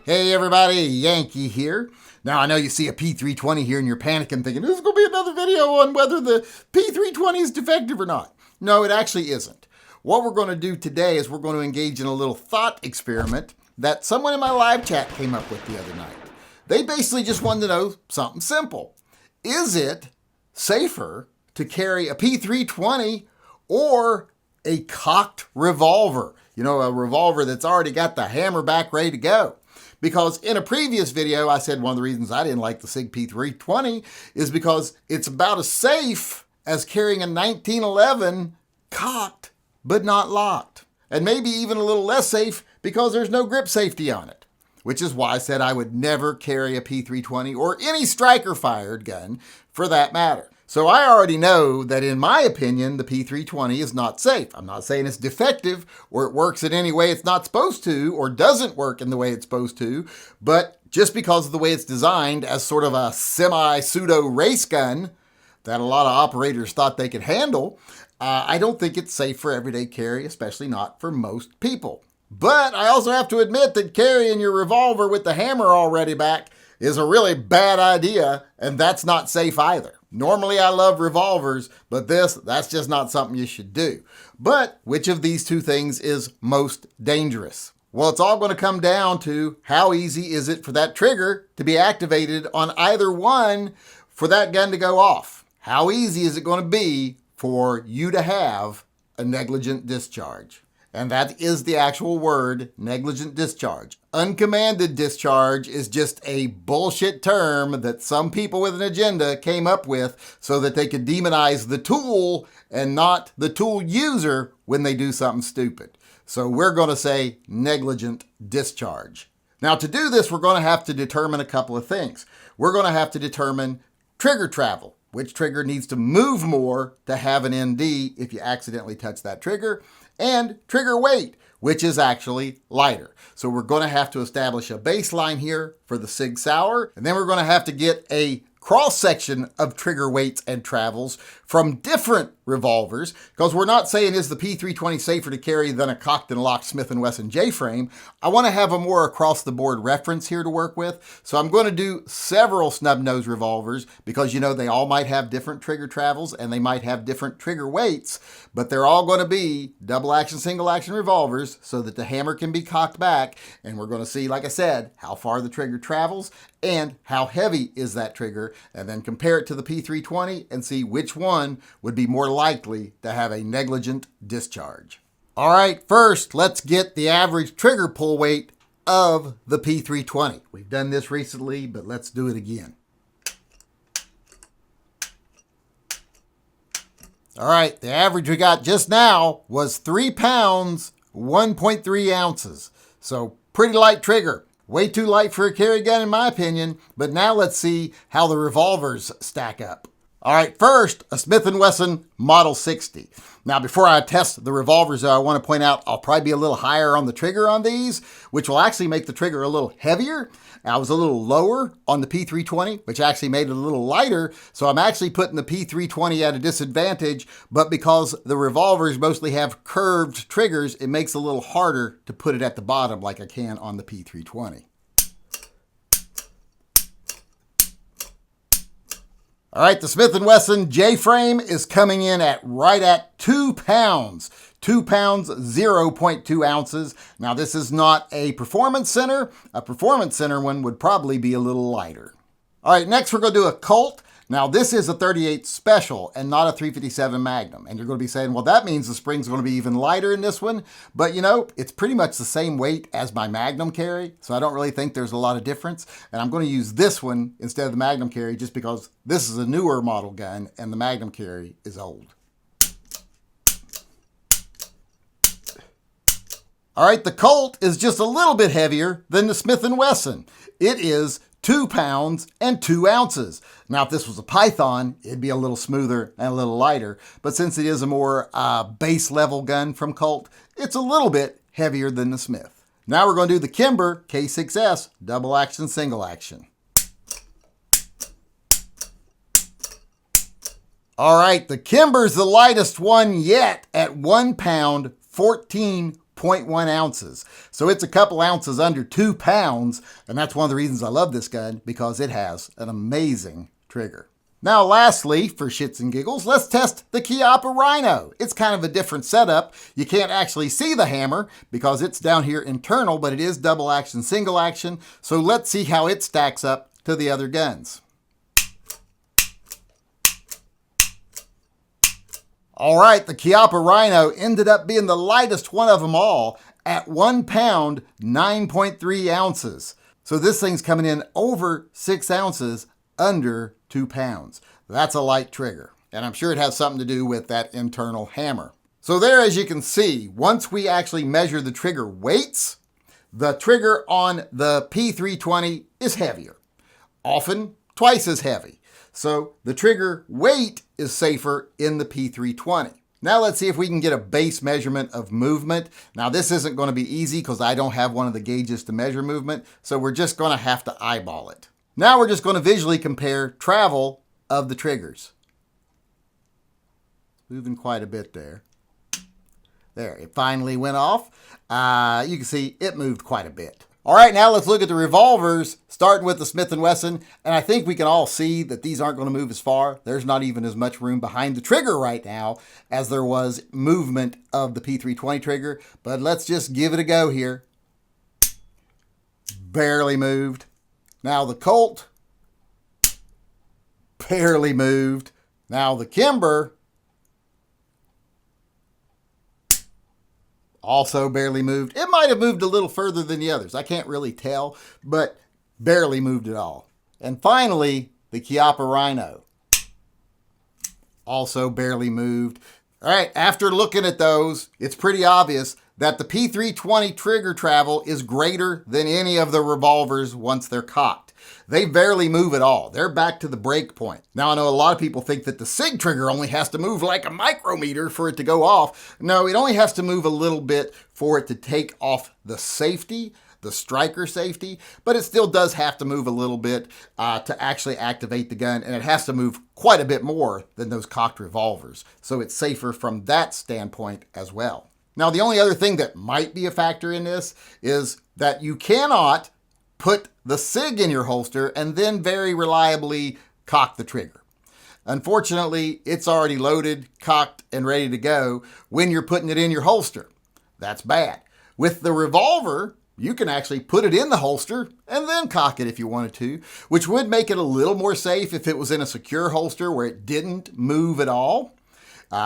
Hey everybody, Yankee here. Now I know you see a P320 here and you're panicking thinking, this is going to be another video on whether the P320 is defective or not. No, it actually isn't. What we're going to do today is we're going to engage in a little thought experiment that someone in my live chat came up with the other night. They basically just wanted to know something simple. Is it safer to carry a P320 or a cocked revolver? You know, a revolver that's already got the hammer back ready to go. Because in a previous video, I said one of the reasons I didn't like the SIG P320 is because it's about as safe as carrying a 1911 cocked but not locked. And maybe even a little less safe because there's no grip safety on it. Which is why I said I would never carry a P320 or any striker-fired gun for that matter. So I already know that in my opinion, the P320 is not safe. I'm not saying it's defective or it works in any way it's not supposed to or doesn't work in the way it's supposed to, but just because of the way it's designed as sort of a semi-pseudo race gun that a lot of operators thought they could handle, I don't think it's safe for everyday carry, especially not for most people. But I also have to admit that carrying your revolver with the hammer already back is a really bad idea, and that's not safe either. Normally I love revolvers, but that's just not something you should do. But which of these two things is most dangerous? Well, it's all going to come down to how easy is it for that trigger to be activated on either one for that gun to go off? How easy is it going to be for you to have a negligent discharge? And that is the actual word, negligent discharge. Uncommanded discharge is just a bullshit term that some people with an agenda came up with so that they could demonize the tool and not the tool user when they do something stupid. So we're going to say negligent discharge. Now to do this, we're going to have to determine a couple of things. We're going to have to determine trigger travel. Which trigger needs to move more to have an ND if you accidentally touch that trigger, and trigger weight, which is actually lighter. So we're going to have to establish a baseline here for the SIG Sauer, and then we're going to have to get a cross-section of trigger weights and travels from different revolvers, because we're not saying is the P320 safer to carry than a cocked and locked Smith & Wesson J-frame. I want to have a more across-the-board reference here to work with, so I'm going to do several snub-nose revolvers because, you know, they all might have different trigger travels and they might have different trigger weights, but they're all going to be double-action, single-action revolvers so that the hammer can be cocked back, and we're going to see, like I said, how far the trigger travels and how heavy is that trigger, and then compare it to the P320 and see which one would be more likely to have a negligent discharge. All right, first, let's get the average trigger pull weight of the P320. We've done this recently, but let's do it again. All right, the average we got just now was 3 pounds, 1.3 ounces. So pretty light trigger. Way too light for a carry gun in my opinion, but now let's see how the revolvers stack up. All right, first, a Smith & Wesson Model 60. Now, before I test the revolvers, though, I want to point out I'll probably be a little higher on the trigger on these, which will actually make the trigger a little heavier. I was a little lower on the P320, which actually made it a little lighter, so I'm actually putting the P320 at a disadvantage, but because the revolvers mostly have curved triggers, it makes it a little harder to put it at the bottom like I can on the P320. All right, the Smith & Wesson J-frame is coming in at right at 2 pounds. 2 pounds, 0.2 ounces. Now, this is not a performance center. A performance center one would probably be a little lighter. All right, next we're going to do a Colt. Now, this is a 38 Special and not a 357 Magnum. And you're going to be saying, well, that means the spring's going to be even lighter in this one. But, you know, it's pretty much the same weight as my Magnum carry. So I don't really think there's a lot of difference. And I'm going to use this one instead of the Magnum carry just because this is a newer model gun and the Magnum carry is old. All right, the Colt is just a little bit heavier than the Smith & Wesson. It is 2 pounds and 2 ounces. Now, if this was a Python, it'd be a little smoother and a little lighter. But since it is a more base level gun from Colt, it's a little bit heavier than the Smith. Now we're going to do the Kimber K6S double action, single action. All right, the Kimber's the lightest one yet at 1 pound, 14 0.1 ounces. So it's a couple ounces under 2 pounds, and that's one of the reasons I love this gun, because it has an amazing trigger. Now lastly, for shits and giggles, let's test the Chiappa Rhino. It's kind of a different setup. You can't actually see the hammer because it's down here internal, but it is double action, single action. So let's see how it stacks up to the other guns. All right, the Chiappa Rhino ended up being the lightest one of them all at 1 pound, 9.3 ounces. So this thing's coming in over 6 ounces, under 2 pounds. That's a light trigger, and I'm sure it has something to do with that internal hammer. So there, as you can see, once we actually measure the trigger weights, the trigger on the P320 is heavier, often twice as heavy. So the trigger weight is safer in the P320. Now let's see if we can get a base measurement of movement. Now this isn't going to be easy because I don't have one of the gauges to measure movement, so we're just going to have to eyeball it. Now we're just going to visually compare travel of the triggers. Moving quite a bit there. There, it finally went off. You can see it moved quite a bit. All right, now let's look at the revolvers, starting with the Smith & Wesson. And I think we can all see that these aren't going to move as far. There's not even as much room behind the trigger right now as there was movement of the P320 trigger. But let's just give it a go here. Barely moved. Now the Colt, barely moved. Now the Kimber, also barely moved. It might have moved a little further than the others. I can't really tell, but barely moved at all. And finally, the Chiappa Rhino, also barely moved. All right, after looking at those, it's pretty obvious that the P320 trigger travel is greater than any of the revolvers once they're cocked. They barely move at all. They're back to the break point. Now, I know a lot of people think that the SIG trigger only has to move like a micrometer for it to go off. No, it only has to move a little bit for it to take off the safety, the striker safety, but it still does have to move a little bit to actually activate the gun, and it has to move quite a bit more than those cocked revolvers. So it's safer from that standpoint as well. Now, the only other thing that might be a factor in this is that you cannot put the SIG in your holster and then very reliably cock the trigger. Unfortunately, it's already loaded, cocked, and ready to go when you're putting it in your holster. That's bad. With the revolver, you can actually put it in the holster and then cock it if you wanted to, which would make it a little more safe if it was in a secure holster where it didn't move at all.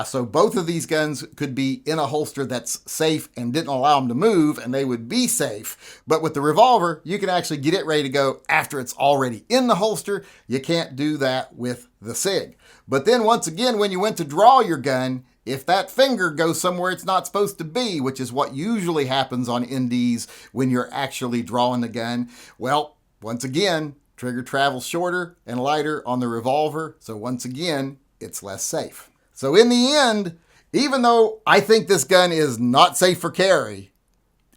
So both of these guns could be in a holster that's safe and didn't allow them to move, and they would be safe. But with the revolver, you can actually get it ready to go after it's already in the holster. You can't do that with the SIG. But then once again, when you went to draw your gun, if that finger goes somewhere it's not supposed to be, which is what usually happens on NDs when you're actually drawing the gun, well, once again, trigger travels shorter and lighter on the revolver. So once again, it's less safe. So in the end, even though I think this gun is not safe for carry,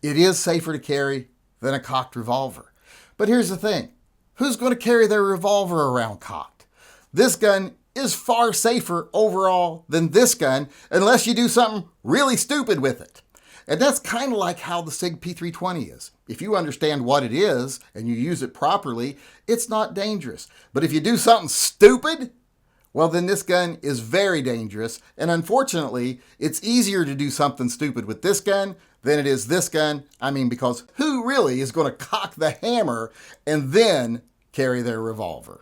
it is safer to carry than a cocked revolver. But here's the thing. Who's going to carry their revolver around cocked? This gun is far safer overall than this gun unless you do something really stupid with it. And that's kind of like how the SIG P320 is. If you understand what it is and you use it properly, it's not dangerous. But if you do something stupid, well, then this gun is very dangerous, and unfortunately, it's easier to do something stupid with this gun than it is this gun. I mean, because who really is going to cock the hammer and then carry their revolver?